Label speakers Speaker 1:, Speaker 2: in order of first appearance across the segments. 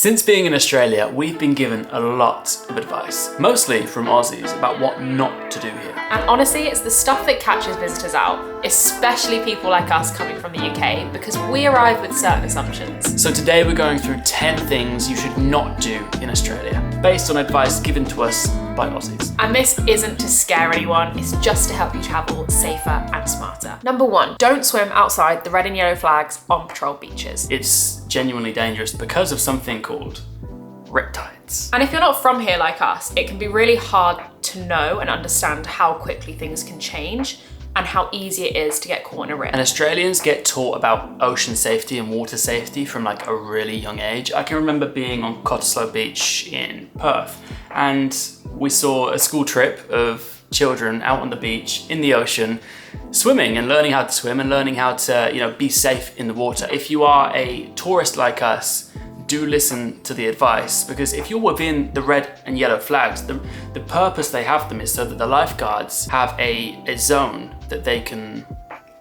Speaker 1: Since being in Australia, we've been given a lot of advice, mostly from Aussies, about what not to do here.
Speaker 2: And honestly, it's the stuff that catches visitors out, especially people like us coming from the UK, because we arrive with certain assumptions.
Speaker 1: So today we're going through 10 things you should not do in Australia, based on advice given to us by Aussies.
Speaker 2: And this isn't to scare anyone, it's just to help you travel safer and smarter. Number 1, don't swim outside the red and yellow flags on patrol beaches.
Speaker 1: It's genuinely dangerous because of something called riptides.
Speaker 2: And if you're not from here like us, it can be really hard to know and understand how quickly things can change and how easy it is to get caught in a rip.
Speaker 1: And Australians get taught about ocean safety and water safety from like a really young age. I can remember being on Cottesloe Beach in Perth and we saw a school trip of children out on the beach in the ocean swimming and learning how to swim and learning how to, be safe in the water. If you are a tourist like us, do listen to the advice, because if you're within the red and yellow flags, the purpose they have them is so that the lifeguards have a zone that they can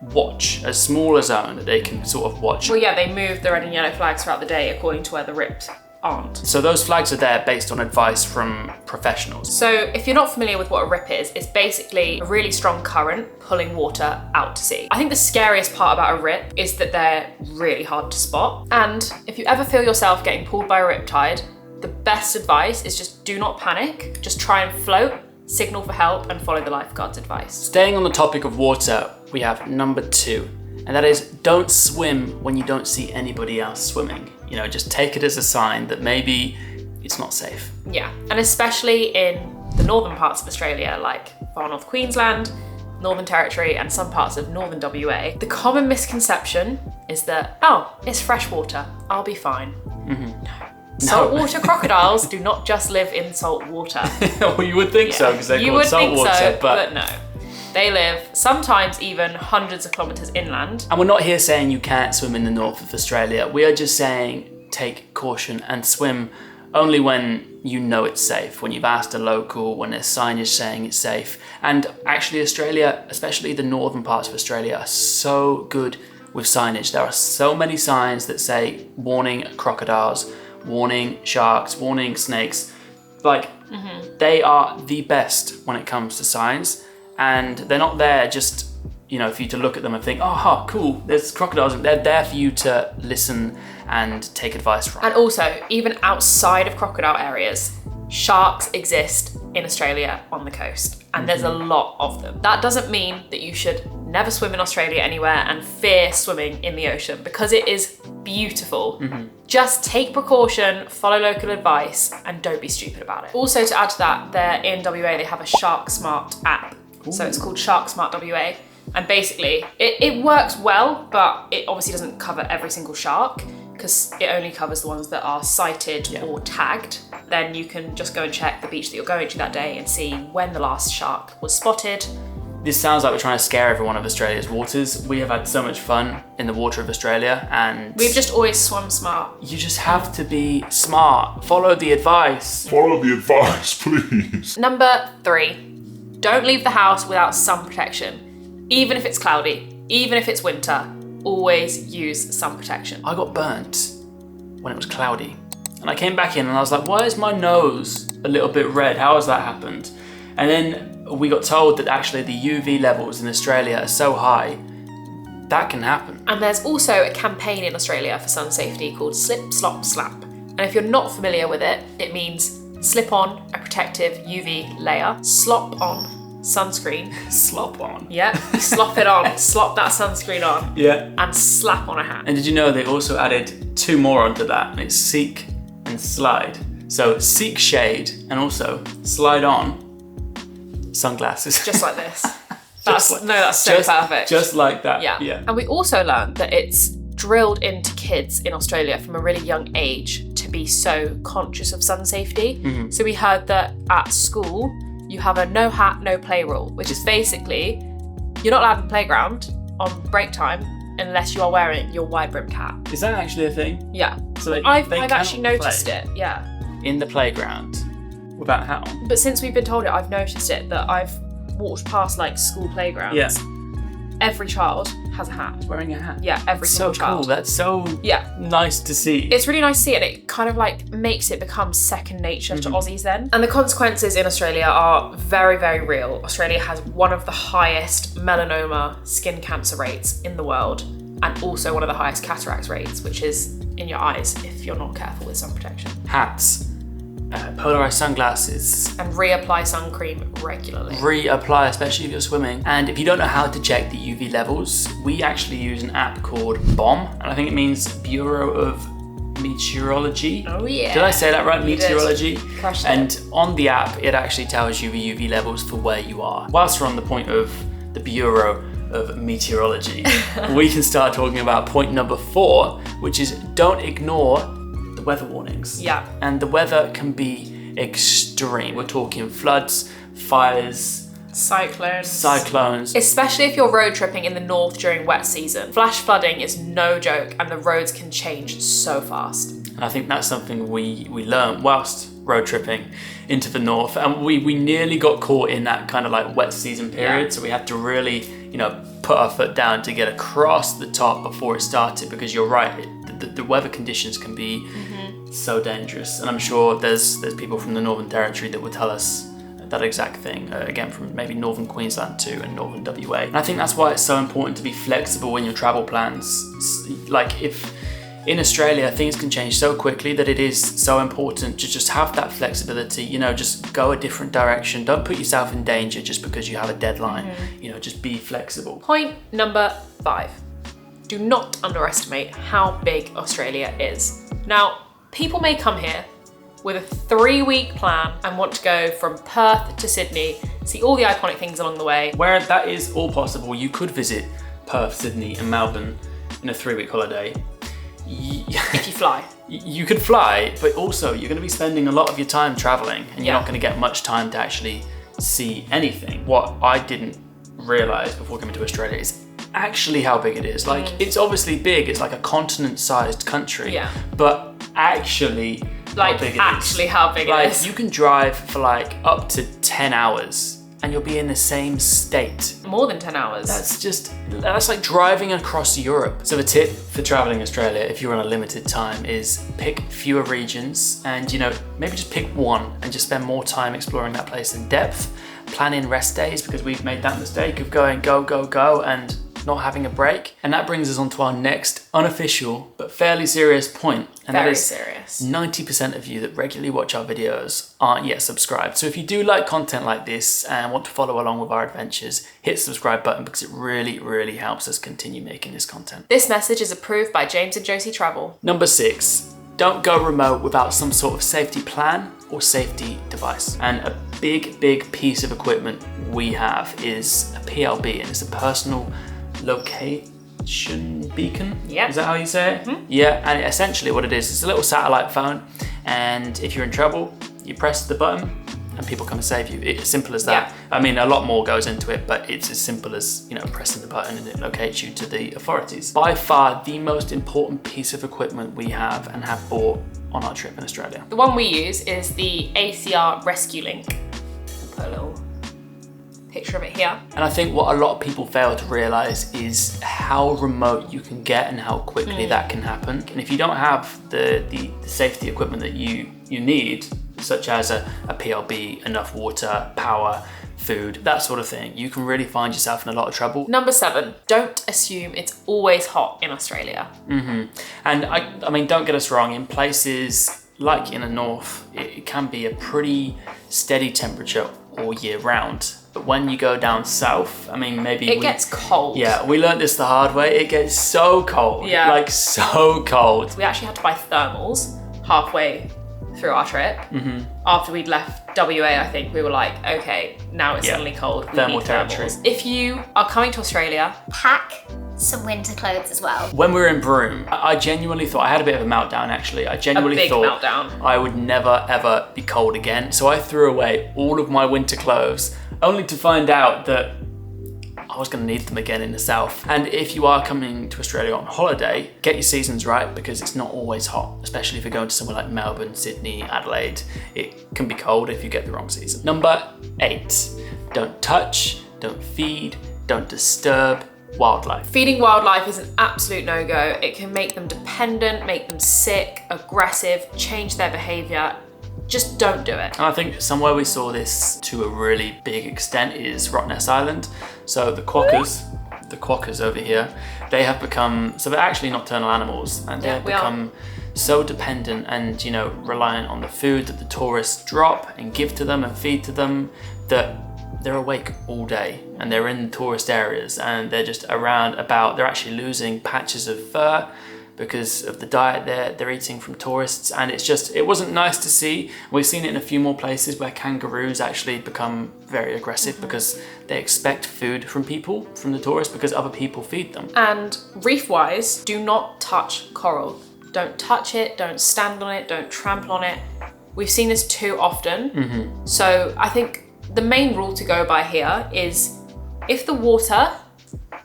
Speaker 1: watch, a smaller zone that they can sort of watch.
Speaker 2: Well, yeah, they move the red and yellow flags throughout the day according to where the rips aren't.
Speaker 1: So those flags are there based on advice from professionals.
Speaker 2: So if you're not familiar with what a rip is, it's basically a really strong current pulling water out to sea. I think the scariest part about a rip is that they're really hard to spot. And if you ever feel yourself getting pulled by a riptide, the best advice is just do not panic, just try and float, signal for help and follow the lifeguard's advice.
Speaker 1: Staying on the topic of water, we have number 2, and that is don't swim when you don't see anybody else swimming. Just take it as a sign that maybe it's not safe.
Speaker 2: Yeah, and especially in the northern parts of Australia, like far north Queensland, Northern Territory, and some parts of northern WA, the common misconception is that, it's fresh water, I'll be fine.
Speaker 1: Mm-hmm.
Speaker 2: No. Saltwater crocodiles do not just live in salt water.
Speaker 1: Well, you would think so, because they're
Speaker 2: you
Speaker 1: called
Speaker 2: would think
Speaker 1: saltwater,
Speaker 2: so, but no. They live sometimes even hundreds of kilometres inland.
Speaker 1: And we're not here saying you can't swim in the north of Australia. We are just saying take caution and swim only when you know it's safe, when you've asked a local, when there's signage saying it's safe. And actually Australia, especially the northern parts of Australia, are so good with signage. There are so many signs that say warning crocodiles, warning sharks, warning snakes. They are the best when it comes to signs. And they're not there just, for you to look at them and think, cool, there's crocodiles. They're there for you to listen and take advice from.
Speaker 2: And also, even outside of crocodile areas, sharks exist in Australia on the coast, and there's a lot of them. That doesn't mean that you should never swim in Australia anywhere and fear swimming in the ocean, because it is beautiful. Just take precaution, follow local advice, and don't be stupid about it. Also, to add to that, they're in WA, they have a Shark Smart app. So it's called Shark Smart WA. And basically, it works well, but it obviously doesn't cover every single shark, because it only covers the ones that are sighted or tagged. Then you can just go and check the beach that you're going to that day and see when the last shark was spotted.
Speaker 1: This sounds like we're trying to scare everyone of Australia's waters. We have had so much fun in the water of Australia, and
Speaker 2: we've just always swum smart.
Speaker 1: You just have to be smart. Follow the advice.
Speaker 3: Follow the advice, please.
Speaker 2: Number 3, don't leave the house without sun protection. Even if it's cloudy, even if it's winter, always use sun protection.
Speaker 1: I got burnt when it was cloudy. And I came back in and I was like, why is my nose a little bit red? How has that happened? And then we got told that actually the UV levels in Australia are so high, that can happen.
Speaker 2: And there's also a campaign in Australia for sun safety called Slip, Slop, Slap. And if you're not familiar with it, it means slip on a protective UV layer, slop on sunscreen.
Speaker 1: Slop on.
Speaker 2: Yeah, slop it on, slop that sunscreen on.
Speaker 1: Yeah.
Speaker 2: And slap on a hat.
Speaker 1: And did you know they also added 2 more onto that, and it's seek and slide. So seek shade and also slide on sunglasses.
Speaker 2: Just like this. That's so perfect.
Speaker 1: Just like that.
Speaker 2: Yeah. And we also learned that it's drilled into kids in Australia from a really young age to be so conscious of sun safety. So we heard that at school you have a no hat, no play rule, which is basically you're not allowed in the playground on break time unless you are wearing your wide brimmed hat.
Speaker 1: Is that actually a thing?
Speaker 2: Yeah.
Speaker 1: So
Speaker 2: I've actually noticed it. Yeah.
Speaker 1: In the playground without a hat on.
Speaker 2: But since we've been told it, I've noticed it that I've walked past like school playgrounds.
Speaker 1: Yeah.
Speaker 2: Every child has a hat.
Speaker 1: Wearing a hat.
Speaker 2: Yeah, every
Speaker 1: So
Speaker 2: single child.
Speaker 1: cool. That's so nice to see.
Speaker 2: It's really nice to see, and it kind of like makes it become second nature to Aussies then. And the consequences in Australia are very, very real. Australia has one of the highest melanoma skin cancer rates in the world, and also one of the highest cataracts rates, which is in your eyes if you're not careful with sun protection.
Speaker 1: Hats, polarized sunglasses.
Speaker 2: And reapply sun cream regularly.
Speaker 1: Reapply, especially if you're swimming. And if you don't know how to check the UV levels, we actually use an app called BOM, and I think it means Bureau of Meteorology.
Speaker 2: Oh yeah.
Speaker 1: Did I say that right?
Speaker 2: You
Speaker 1: Meteorology.
Speaker 2: did. Crushed it.
Speaker 1: And on the app, it actually tells you the UV levels for where you are. Whilst we're on the point of the Bureau of Meteorology, we can start talking about point number 4, which is don't ignore the weather warnings.
Speaker 2: Yeah.
Speaker 1: And the weather can be extreme. We're talking floods, fires, cyclones.
Speaker 2: Especially if you're road tripping in the north during wet season. Flash flooding is no joke, and the roads can change so fast.
Speaker 1: And I think that's something we learned whilst road tripping into the north, and we nearly got caught in that kind of like wet season period. So we had to really, put our foot down to get across the top before it started, because you're right, the weather conditions can be so dangerous. And I'm sure there's people from the Northern Territory that will tell us that exact thing, again from maybe Northern Queensland too and Northern WA. And I think that's why it's so important to be flexible in your travel plans. Like if in Australia things can change so quickly that it is so important to just have that flexibility, just go a different direction. Don't put yourself in danger just because you have a deadline, just be flexible.
Speaker 2: Point number 5. Do not underestimate how big Australia is. Now, people may come here with a 3-week plan and want to go from Perth to Sydney, see all the iconic things along the way.
Speaker 1: Where that is all possible, you could visit Perth, Sydney and Melbourne in a 3-week holiday.
Speaker 2: If you fly.
Speaker 1: You could fly, but also you're going to be spending a lot of your time traveling, and you're not going to get much time to actually see anything. What I didn't realize before coming to Australia is actually how big it is. Like, it's obviously big, it's like a continent-sized country, but actually how big it is. You can drive for like up to 10 hours and you'll be in the same state.
Speaker 2: More than 10 hours.
Speaker 1: That's like driving across Europe. So the tip for traveling Australia, if you're on a limited time, is pick fewer regions and, maybe just pick one and just spend more time exploring that place in depth. Plan in rest days, because we've made that mistake of going go and not having a break. And that brings us on to our next unofficial but fairly serious point. And
Speaker 2: Very
Speaker 1: that is
Speaker 2: serious.
Speaker 1: 90% of you that regularly watch our videos aren't yet subscribed. So if you do like content like this and want to follow along with our adventures, hit the subscribe button, because it really, really helps us continue making this content.
Speaker 2: This message is approved by James and Josie Travel.
Speaker 1: Number 6, don't go remote without some sort of safety plan or safety device. And a big piece of equipment we have is a PLB, and it's a personal location beacon.
Speaker 2: Yeah.
Speaker 1: Is that how you say it? Yeah, and essentially what it is, it's a little satellite phone, and if you're in trouble, you press the button and people come and save you. It's as simple as that. I mean, a lot more goes into it, but it's as simple as, pressing the button and it locates you to the authorities. By far the most important piece of equipment we have and have bought on our trip in Australia.
Speaker 2: The one we use is the ACR Rescue Link. I'll put a little picture of it here.
Speaker 1: And I think what a lot of people fail to realise is how remote you can get and how quickly that can happen. And if you don't have the safety equipment that you need, such as a PLB, enough water, power, food, that sort of thing, you can really find yourself in a lot of trouble.
Speaker 2: Number 7, don't assume it's always hot in Australia.
Speaker 1: And I mean, don't get us wrong, in places like in the north, it can be a pretty steady temperature all year round. But when you go down south, I mean, maybe
Speaker 2: it gets cold.
Speaker 1: Yeah, we learned this the hard way. It gets so cold.
Speaker 2: Yeah.
Speaker 1: Like so cold.
Speaker 2: We actually had to buy thermals halfway through our trip. After we'd left WA, I think we were like, okay, now it's suddenly cold. We
Speaker 1: Thermal
Speaker 2: need
Speaker 1: territory.
Speaker 2: thermals. If you are coming to Australia,
Speaker 4: pack some winter clothes as well.
Speaker 1: When we were in Broome, I genuinely thought, I had a bit of a meltdown actually. I genuinely thought
Speaker 2: meltdown.
Speaker 1: I would never ever be cold again. So I threw away all of my winter clothes, only to find out that I was going to need them again in the south. And if you are coming to Australia on holiday, get your seasons right, because it's not always hot, especially if you're going to somewhere like Melbourne, Sydney, Adelaide. It can be cold if you get the wrong season. Number 8, don't touch, don't feed, don't disturb wildlife.
Speaker 2: Feeding wildlife is an absolute no-go. It can make them dependent, make them sick, aggressive, change their behavior. Just don't do it.
Speaker 1: And I think somewhere we saw this to a really big extent is Rottnest Island. So the quokkas over here, they have become, so they're actually nocturnal animals, and they have become so dependent and, you know, reliant on the food that the tourists drop and give to them and feed to them, that they're awake all day and they're in tourist areas and they're just around about. They're actually losing patches of fur because of the diet they're eating from tourists, and it wasn't nice to see. We've seen it in a few more places where kangaroos actually become very aggressive because they expect food from people, from the tourists, because other people feed them.
Speaker 2: And reef-wise, do not touch coral. Don't touch it, don't stand on it, don't trample on it. We've seen this too often. So I think the main rule to go by here is if the water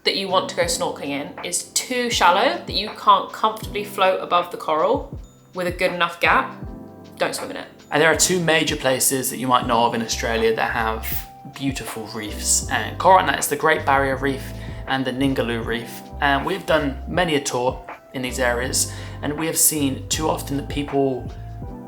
Speaker 2: that you want to go snorkeling in is too shallow that you can't comfortably float above the coral with a good enough gap, don't swim in it.
Speaker 1: And there are two major places that you might know of in Australia that have beautiful reefs. And Coral Island is the Great Barrier Reef and the Ningaloo Reef. And we've done many a tour in these areas, and we have seen too often that people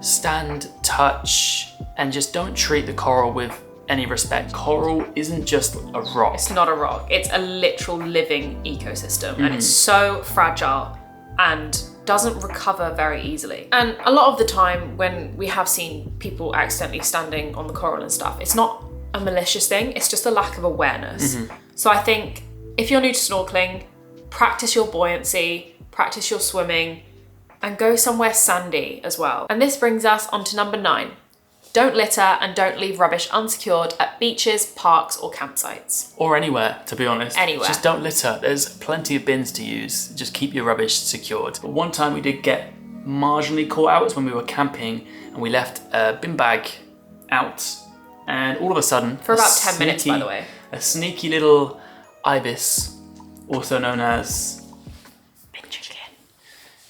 Speaker 1: stand, touch, and just don't treat the coral with any respect. Coral isn't just a rock.
Speaker 2: It's not a rock. It's a literal living ecosystem, and it's so fragile and doesn't recover very easily. And a lot of the time when we have seen people accidentally standing on the coral and stuff, it's not a malicious thing, it's just a lack of awareness. So I think if you're new to snorkeling, practice your buoyancy, practice your swimming, and go somewhere sandy as well. And this brings us on to number 9. Don't litter and don't leave rubbish unsecured at beaches, parks, or campsites.
Speaker 1: Or anywhere, to be honest.
Speaker 2: Anywhere.
Speaker 1: Just don't litter. There's plenty of bins to use. Just keep your rubbish secured. But one time we did get marginally caught out was when we were camping and we left a bin bag out, and all of a sudden...
Speaker 2: For about 10 minutes, by the way.
Speaker 1: A sneaky little ibis, also known as...
Speaker 2: Big chicken.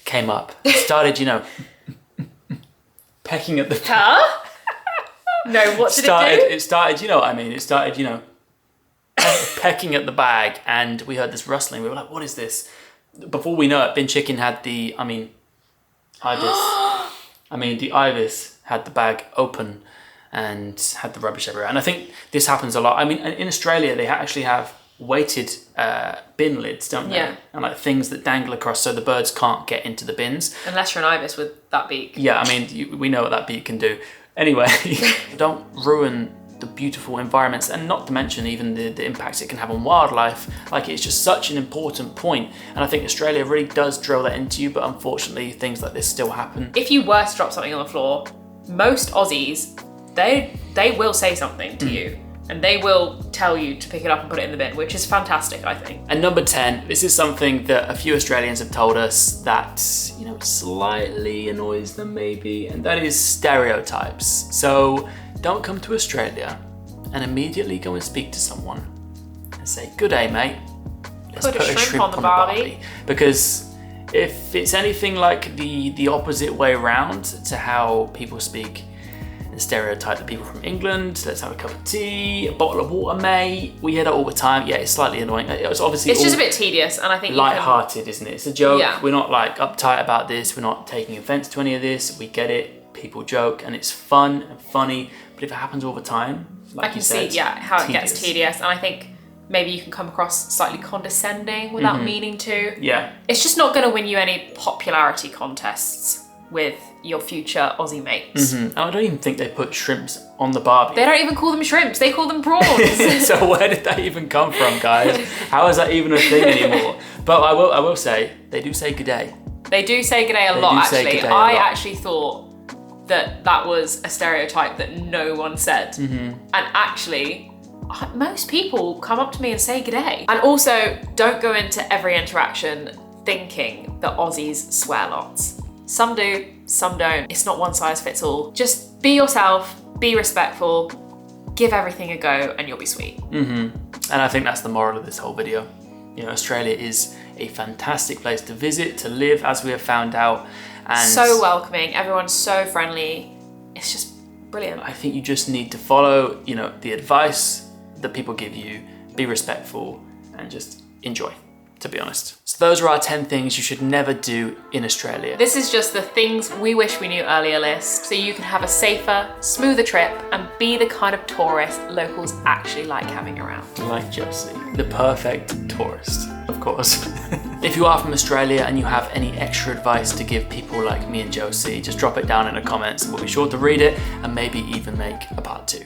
Speaker 1: Came up. Started, you know... pecking at the...
Speaker 2: Huh? No, what did it do?
Speaker 1: It started, you know what I mean? It started, you know, pecking at the bag, and we heard this rustling. We were like, what is this? Before we know it, Bin Chicken had the ibis had the bag open and had the rubbish everywhere. And I think this happens a lot. I mean, in Australia, they actually have weighted bin lids, don't they?
Speaker 2: Yeah.
Speaker 1: And like things that dangle across so the birds can't get into the bins.
Speaker 2: Unless you're an ibis with that beak.
Speaker 1: Yeah, I mean, we know what that beak can do. Anyway, don't ruin the beautiful environments, and not to mention even the impacts it can have on wildlife. Like, it's just such an important point, and I think Australia really does drill that into you, but unfortunately things like this still happen.
Speaker 2: If you were to drop something on the floor, most Aussies, they will say something to you, and they will tell you to pick it up and put it in the bin, which is fantastic, I think.
Speaker 1: And number 10, this is something that a few Australians have told us that, you know, slightly annoys them maybe, and that is stereotypes. So don't come to Australia and immediately go and speak to someone and say, "Good day, mate. Let's
Speaker 2: Put a shrimp on the barbie."
Speaker 1: Because if it's anything like the opposite way around to how people speak and stereotype the people from England, let's have a cup of tea, a bottle of water, mate. We hear that all the time. Yeah, it's slightly annoying. It's obviously
Speaker 2: It's just a bit tedious, and I think
Speaker 1: light-hearted, isn't it? It's a joke.
Speaker 2: Yeah.
Speaker 1: We're not like uptight about this. We're not taking offense to any of this. We get it. People joke, and it's fun and funny. But if it happens all the time, like
Speaker 2: I can
Speaker 1: you said,
Speaker 2: see, how it gets tedious, and I think maybe you can come across slightly condescending without meaning to.
Speaker 1: Yeah.
Speaker 2: It's just not going to win you any popularity contests with your future Aussie mates.
Speaker 1: And I don't even think they put shrimps on the barbie.
Speaker 2: They don't even call them shrimps, they call them prawns.
Speaker 1: So where did that even come from, guys? How is that even a thing anymore? But I will say, they do say good day.
Speaker 2: They do say g'day a lot, actually. I actually thought that was a stereotype that no one said. And actually, most people come up to me and say g'day. And also, don't go into every interaction thinking that Aussies swear lots. Some do, some don't. It's not one size fits all. Just be yourself, be respectful, give everything a go, and you'll be sweet.
Speaker 1: And I think that's the moral of this whole video. You know, Australia is a fantastic place to visit, to live, as we have found out. And
Speaker 2: so welcoming, everyone's so friendly. It's just brilliant.
Speaker 1: I think you just need to follow, you know, the advice that people give you, be respectful, and just enjoy. to be honest. So those are our 10 things you should never do in Australia.
Speaker 2: This is just the things we wish we knew earlier list, so you can have a safer, smoother trip and be the kind of tourist locals actually like having around.
Speaker 1: Like Josie, the perfect tourist, of course. If you are from Australia and you have any extra advice to give people like me and Josie, just drop it down in the comments and we'll be sure to read it and maybe even make a part 2.